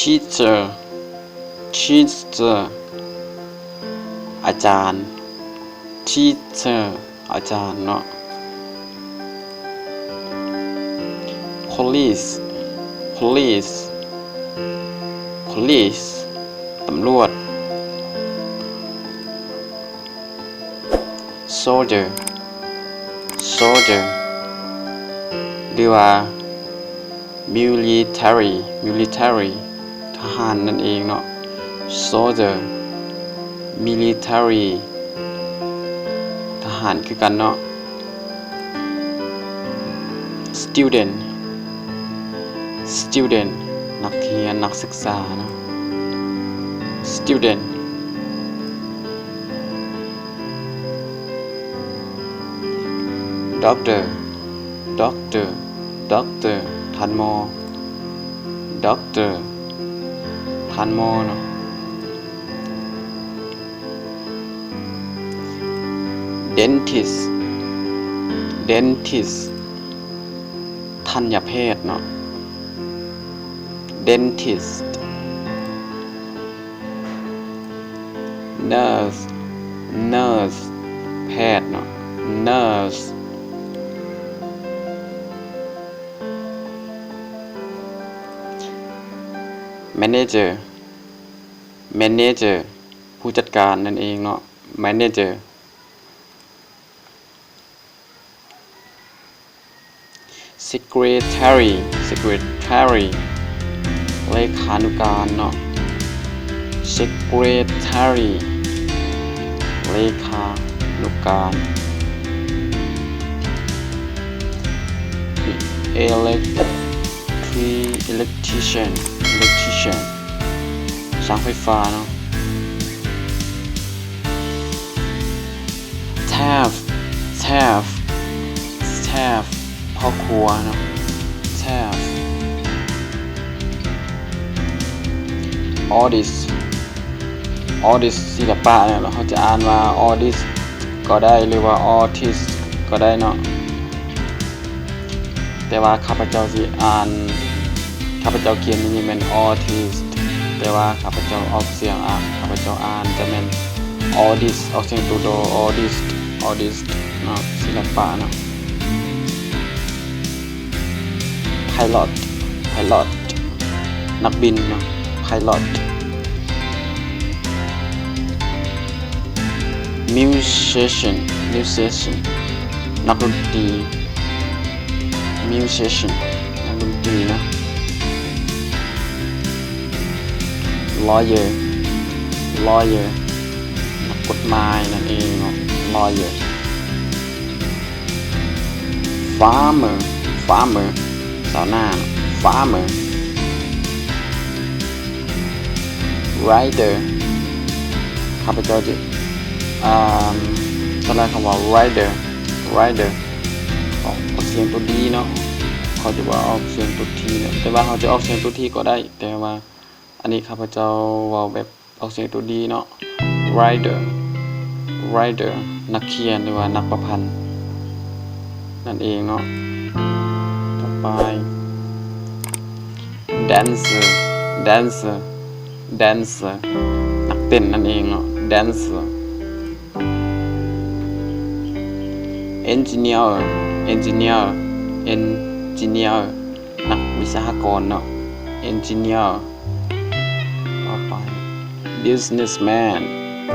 teacher teacher อาจารย์ teacher อาจารย์เนาะ police police police ตำรวจ soldier soldier หรือว่า military military ทหารนั่นเองเนาะ soldier military ทหารคือกันเนาะ student student นักเรียนนักศึกษาเนาะ student doctor doctor doctor ท่านหมอ doctor ท่านหมอเนาะ dentist dentist ทันตแพทย์เนาะ dentist nurse nurse แพทย์เนาะ nurse manager manager ผู้จัดการนั่นเองเนาะ manager secretary secretary เลขานุการเนาะ secretary เลขานุการ electrician electrician ช่างไฟฟ้าเนาะ chef chef chef พ่อครัวเนาะ chef artist artist ศิลปะเนี่ยเราจะอ่านว่า artist ก็ได้หรือว่า artist ก็ได้เนาะแต่ว่าข้าพเจ้าสิอ่านข้าพเจ้าเขียนนี่เป็น artist แต่ว่าข้าพเจ้าออกเสียงข้าพเจ้าอ่านจะเป็น artist ออกเสียงตัวโด artist artist เนาะศิลปะเนาะ pilot pilot นักบินเนาะ pilot musician musician นักดนตรี musician นักดนตรีนะ lawyer lawyer นักกฎหมายนั่นเองเนาะ lawyer farmer farmer ชาวนา farmer rider ข้าพเจ้าจะตอนแรกคำว่า rider rider ออกเสียงตัวดีเนาะเขาจะว่าออกเสียงตัวทีเนี่ยแต่ว่าเขาจะออกเสียงตัวทีก็ได้แต่ว่าอันนี้ข้าพเจ้าว่าแบบออกเสียงตัวดีเนาะ rider rider นักเขียนหรือว่านักประพันธ์นั่นเองเนาะต่อไป dancer dancer dancer นักเต้นนั่นเองเนาะ dancer engineer engineer engineer นักวิศวกรเนาะ engineer ต่อไป businessman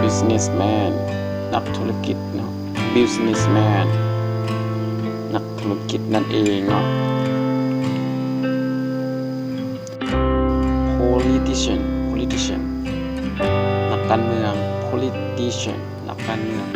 businessman นักธุรกิจเนาะ businessman นักธุรกิจนั่นเองเนาะ politician politician นักการเมือง politician นักการเมือง